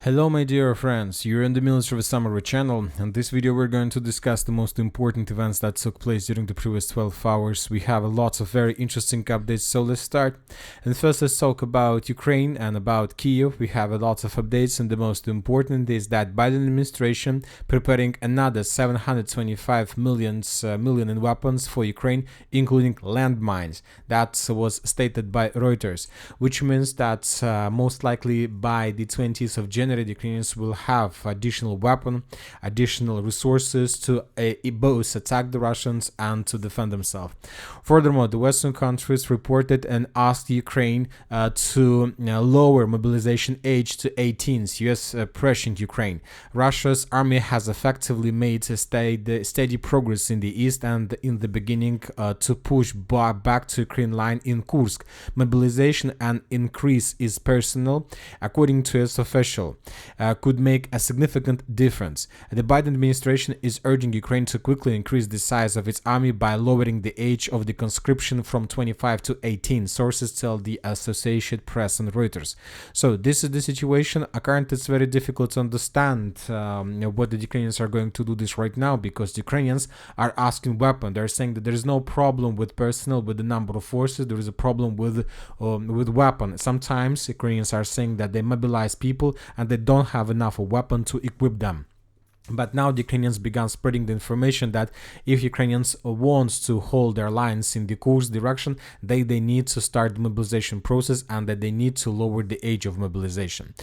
Hello my dear friends, you're in the Military Summary channel. In this video we're going to discuss the most important events that took place during the previous 12 hours. We have lots of very interesting updates, so let's start. And first let's talk about Ukraine and about Kyiv. We have a lot of updates, and the most important is that Biden administration preparing another 725 million in weapons for Ukraine, including landmines. That was stated by Reuters, which means that most likely by the 20th of January the Ukrainians will have additional weapon, additional resources to both attack the Russians and to defend themselves. Furthermore, the Western countries reported and asked Ukraine to lower mobilization age to 18. US pressuring Ukraine. Russia's army has effectively made steady progress in the east and in the beginning to push back to Ukraine line in Kursk. Mobilization and increase is personnel, according to its official, could make a significant difference. The Biden administration is urging Ukraine to quickly increase the size of its army by lowering the age of the conscription from 25 to 18, sources tell the Associated Press and Reuters. So this is the situation. Currently it's very difficult to understand what the Ukrainians are going to do this right now, because the Ukrainians are asking weapon. They're saying that there is no problem with personnel, with the number of forces. There is a problem with weapon. Sometimes Ukrainians are saying that they mobilize people and they don't have enough weapon to equip them. But now the Ukrainians began spreading the information that if Ukrainians want to hold their lines in the Kursk direction, they need to start the mobilization process, and that they need to lower the age of mobilization.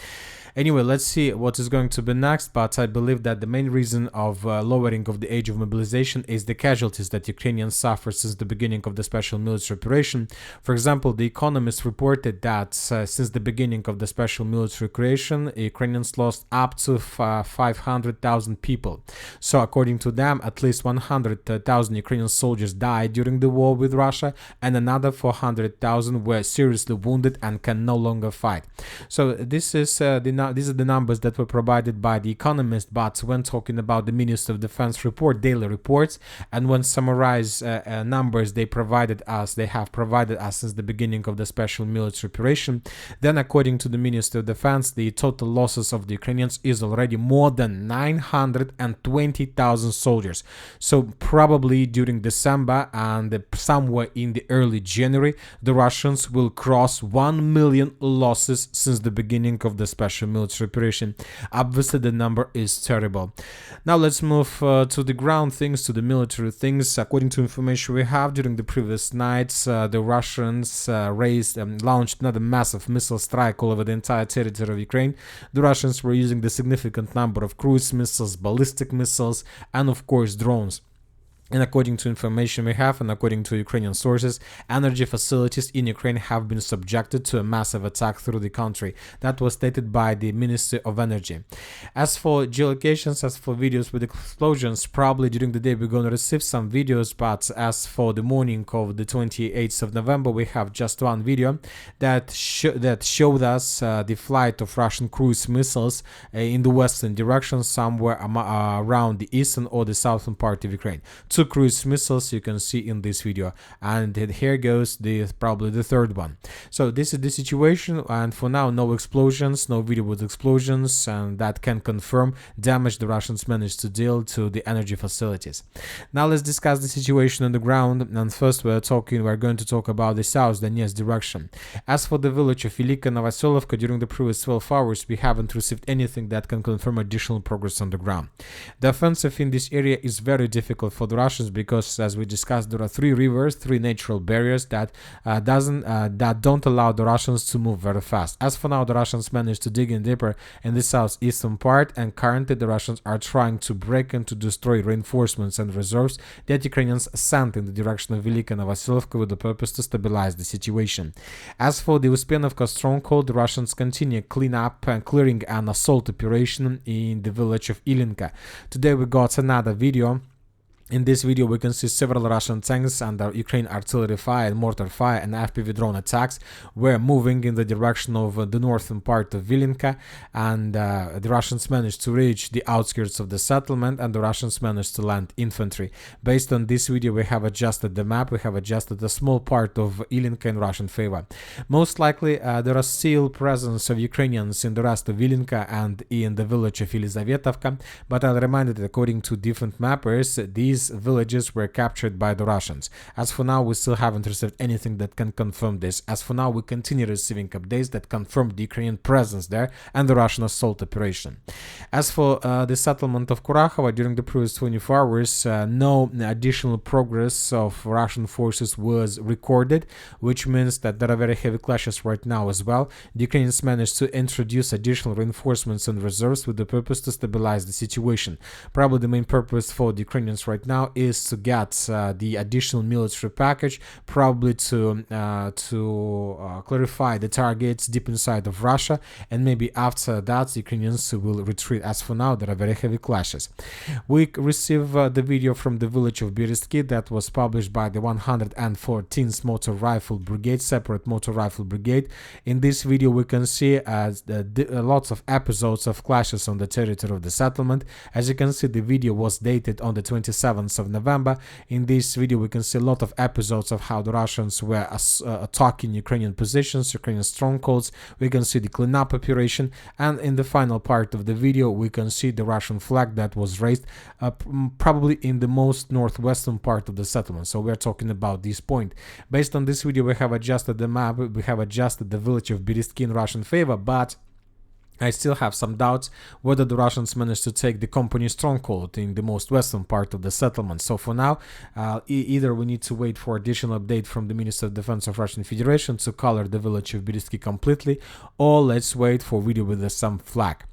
Anyway, let's see what is going to be next, but I believe that the main reason of lowering of the age of mobilization is the casualties that Ukrainians suffered since the beginning of the special military operation. For example, The Economist reported that since the beginning of the special military operation, Ukrainians lost up to 500,000 people. So according to them, at least 100,000 Ukrainian soldiers died during the war with Russia, and another 400,000 were seriously wounded and can no longer fight. So these are the numbers that were provided by The Economist, but when talking about the Ministry of Defense report, daily reports, and when summarize numbers they have provided us since the beginning of the special military operation, then according to the Ministry of Defense, the total losses of the Ukrainians is already more than 920,000 soldiers. So probably during December and somewhere in the early January, the Russians will cross 1 million losses since the beginning of the special military operation. Obviously the number is terrible. Now let's move to the ground things, to the military things. According to information we have, during the previous nights the Russians launched another massive missile strike all over the entire territory of Ukraine. The Russians were using the significant number of cruise missiles, ballistic missiles, and of course drones. And according to information we have, and according to Ukrainian sources, energy facilities in Ukraine have been subjected to a massive attack through the country. That was stated by the Ministry of Energy. As for geolocations, as for videos with explosions, probably during the day we're going to receive some videos, but as for the morning of the 28th of November, we have just one video that showed us the flight of Russian cruise missiles in the western direction, somewhere around the eastern or the southern part of Ukraine. Two cruise missiles you can see in this video, and here goes probably the third one. So this is the situation, and for now no explosions, no video with explosions, and that can confirm damage the Russians managed to deal to the energy facilities. Now let's discuss the situation on the ground, and first we're going to talk about the South Donetsk direction. As for the village of Velika Novoselovka, during the previous 12 hours we haven't received anything that can confirm additional progress on the ground. The offensive in this area is very difficult for the Russians, because as we discussed, there are three rivers, three natural barriers that don't allow the Russians to move very fast. As for now, the Russians managed to dig in deeper in the southeastern part, and currently the Russians are trying to break and to destroy reinforcements and reserves that Ukrainians sent in the direction of Velika Novoselovka with the purpose to stabilize the situation. As for the Uspienovka stronghold, the Russians continue clearing an assault operation in the village of Ilinka. Today we got another video In this video, we can see several Russian tanks under Ukraine artillery fire and mortar fire and FPV drone attacks were moving in the direction of the northern part of Vilinka, and the Russians managed to reach the outskirts of the settlement, and the Russians managed to land infantry. Based on this video, we have adjusted the map, we have adjusted a small part of Ilinka in Russian favor. Most likely, there are still presence of Ukrainians in the rest of Vilinka and in the village of Elizavetovka, but I'll remind you that according to different mappers, these villages were captured by the Russians. As for now, we still haven't received anything that can confirm this. As for now, we continue receiving updates that confirm the Ukrainian presence there and the Russian assault operation. As for the settlement of Kurakhova, during the previous 24 hours, no additional progress of Russian forces was recorded, which means that there are very heavy clashes right now as well. The Ukrainians managed to introduce additional reinforcements and reserves with the purpose to stabilize the situation. Probably the main purpose for the Ukrainians right now is to get the additional military package, probably to clarify the targets deep inside of Russia, and maybe after that the Ukrainians will retreat. As for now, there are very heavy clashes. We receive the video from the village of Berestki that was published by the 114th Motor Rifle Brigade, separate Motor Rifle Brigade. In this video, we can see lots of episodes of clashes on the territory of the settlement. As you can see, the video was dated on the 27th of November. In this video, we can see a lot of episodes of how the Russians were attacking Ukrainian positions, Ukrainian strongholds. We can see the cleanup operation, and in the final part of the video, we can see the Russian flag that was raised probably in the most northwestern part of the settlement. So we're talking about this point. Based on this video, we have adjusted the map, we have adjusted the village of Berestki in Russian favor, but I still have some doubts whether the Russians managed to take the company stronghold in the most western part of the settlement. So for now, either we need to wait for additional update from the Minister of Defense of Russian Federation to color the village of Berestki completely, or let's wait for video with some flag.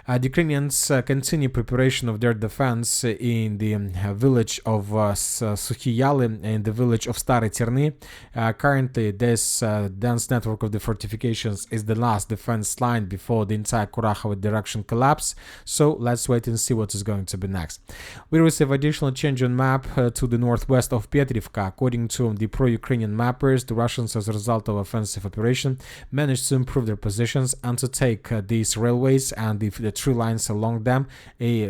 The Ukrainians continue preparation of their defense in the village of Sukhiyaly, in the village of Stary Terny. Currently, this dense network of the fortifications is the last defense line before the entire Kurakhova direction collapse. So let's wait and see what is going to be next. We receive additional change on map to the northwest of Petrivka. According to the pro-Ukrainian mappers, the Russians, as a result of offensive operation, managed to improve their positions and to take these railways and the tree lines along them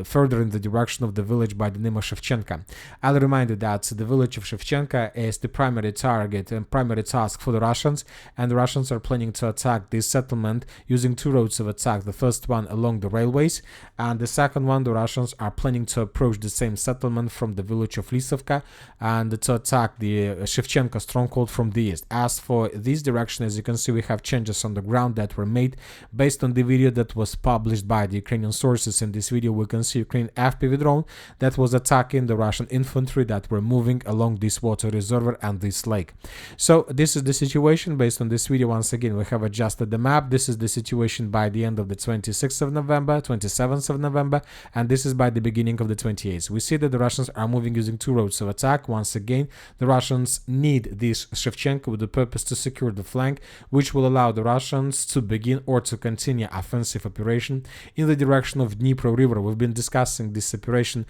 further in the direction of the village by the name of Shevchenka. I'll remind you that the village of Shevchenka is the primary target and primary task for the Russians, and the Russians are planning to attack this settlement using two roads of attack. The first one along the railways, and the second one, the Russians are planning to approach the same settlement from the village of Lisovka and to attack the Shevchenka stronghold from the east. As for this direction, as you can see, we have changes on the ground that were made based on the video that was published by the Ukrainian sources. In this video, we can see Ukrainian FPV drone that was attacking the Russian infantry that were moving along this water reservoir and this lake. So this is the situation. Based on this video, once again, we have adjusted the map. This is the situation by the end of the 26th of November, 27th of November, and this is by the beginning of the 28th. We see that the Russians are moving using two roads of attack. Once again, the Russians need this Shevchenko with the purpose to secure the flank, which will allow the Russians to begin or to continue offensive operation in the direction of Dnipro River. We've been discussing this operation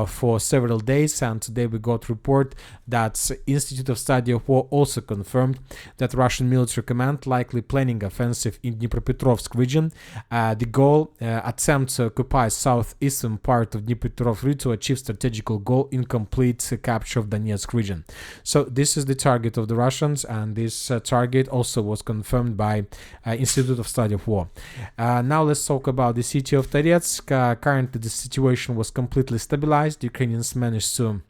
for several days, and today we got report that Institute of Study of War also confirmed that Russian military command likely planning offensive in Dnipropetrovsk region. The goal, attempt to occupy southeastern part of Dnipropetrovsk to achieve strategical goal in complete capture of Donetsk region. So this is the target of the Russians, and this target also was confirmed by Institute of Study of War. Now let's talk about the city of Toretsk. Currently the situation was completely stabilized. The Ukrainians managed to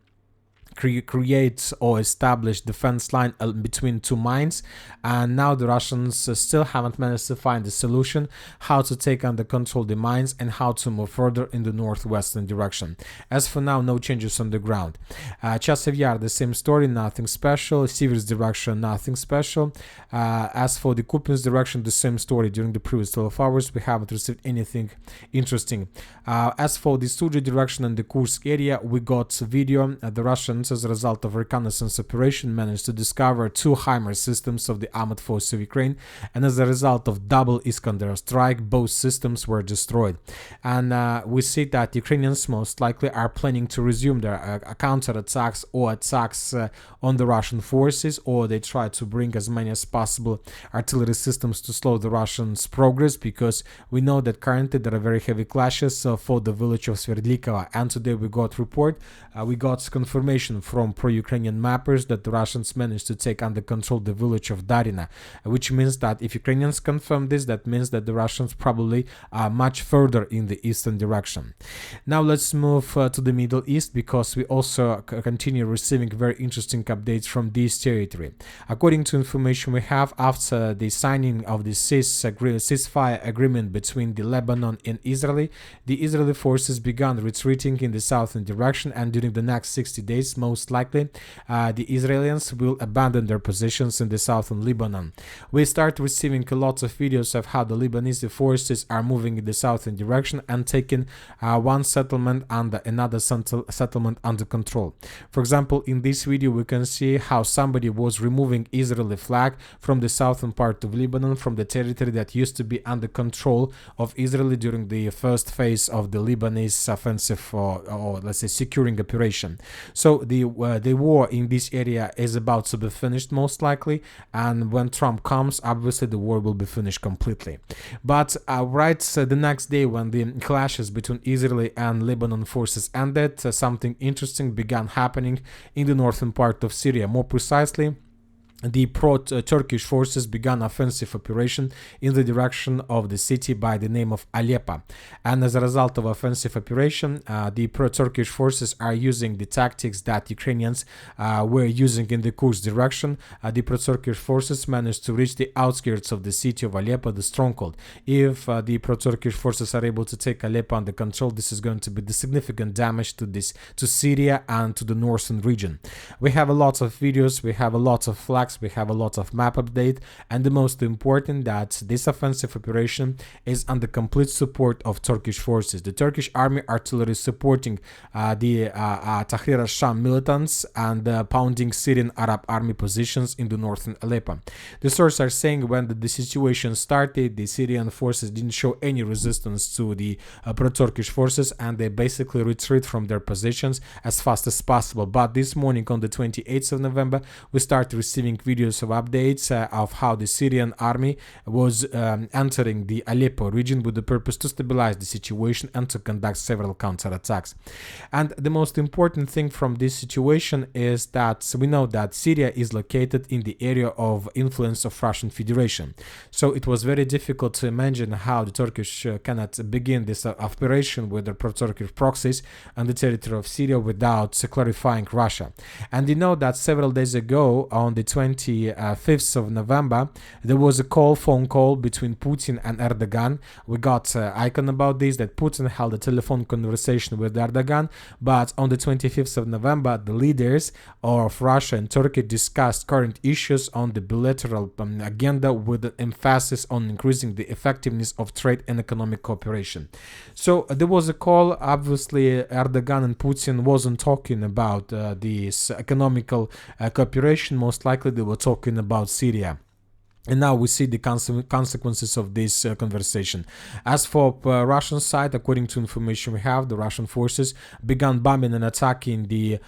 create or establish defense line between two mines, and now the Russians still haven't managed to find a solution how to take under control the mines and how to move further in the northwestern direction. As for now, no changes on the ground. Chasiv Yar, the same story, nothing special. Siver's direction, nothing special. As for the Kupinsk direction, the same story. During the previous 12 hours, we haven't received anything interesting. As for the Sudzha direction and the Kursk area, we got video. The Russians Ukrainians, as a result of reconnaissance operation, managed to discover 2 HIMARS systems of the armored force of Ukraine, and as a result of double Iskander strike, both systems were destroyed. And we see that Ukrainians most likely are planning to resume their counterattacks or attacks on the Russian forces, or they try to bring as many as possible artillery systems to slow the Russians' progress, because we know that currently there are very heavy clashes for the village of Sverdlikova. And today we got confirmation from pro-Ukrainian mappers that the Russians managed to take under control the village of Darina, which means that if Ukrainians confirm this, that means that the Russians probably are much further in the eastern direction. Now let's move to the Middle East, because we also continue receiving very interesting updates from this territory. According to information we have, after the signing of the ceasefire agreement between the Lebanon and Israel, the Israeli forces began retreating in the southern direction, and during the next 60 days, most likely, the Israelis will abandon their positions in the southern Lebanon. We start receiving a lot of videos of how the Lebanese forces are moving in the southern direction and taking one settlement and another settlement under control. For example, in this video we can see how somebody was removing Israeli flag from the southern part of Lebanon, from the territory that used to be under control of Israel during the first phase of the Lebanese offensive, or let's say securing operation. So the war in this area is about to be finished most likely, and when Trump comes, obviously the war will be finished completely. But the next day, when the clashes between Israeli and Lebanon forces ended, something interesting began happening in the northern part of Syria. More precisely, the pro-Turkish forces began offensive operation in the direction of the city by the name of Aleppo. And as a result of offensive operation, the pro-Turkish forces are using the tactics that Ukrainians were using in the Kursk direction. The pro-Turkish forces managed to reach the outskirts of the city of Aleppo, the stronghold. If the pro-Turkish forces are able to take Aleppo under control, this is going to be the significant damage to Syria and to the northern region. We have a lot of videos, we have a lot of flags, we have a lot of map update, and the most important, that this offensive operation is under complete support of Turkish forces. The Turkish army artillery supporting the Tahrir al-Sham militants and pounding Syrian Arab army positions in the northern Aleppo. The sources are saying when the situation started, the Syrian forces didn't show any resistance to the pro-Turkish forces, and they basically retreat from their positions as fast as possible. But this morning, on the 28th of November, we start receiving videos of updates of how the Syrian army was entering the Aleppo region with the purpose to stabilize the situation and to conduct several counterattacks. And the most important thing from this situation is that we know that Syria is located in the area of influence of Russian Federation. So it was very difficult to imagine how the Turkish cannot begin this operation with their pro-Turkish proxies on the territory of Syria without clarifying Russia. And you know that several days ago, on the 25th of November, there was a phone call between Putin and Erdogan. We got icon about this, that Putin held a telephone conversation with Erdogan, but on the 25th of November, the leaders of Russia and Turkey discussed current issues on the bilateral agenda, with an emphasis on increasing the effectiveness of trade and economic cooperation. So there was a call. Obviously, Erdogan and Putin wasn't talking about this economical cooperation. Most likely they were talking about Syria. And now we see the consequences of this conversation. As for Russian side, according to information we have, the Russian forces began bombing and attacking the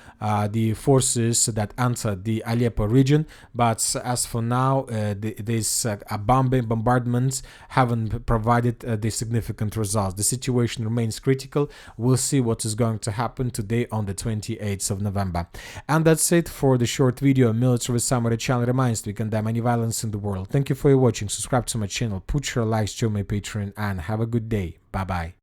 forces that entered the Aleppo region. But as for now, these bombardments haven't provided the significant results. The situation remains critical. We'll see what is going to happen today on the 28th of November. And that's it for the short video. Military Summary channel reminds we condemn any violence in the world. Thank you for watching. Subscribe to my channel, put your likes to my Patreon, and have a good day. Bye bye.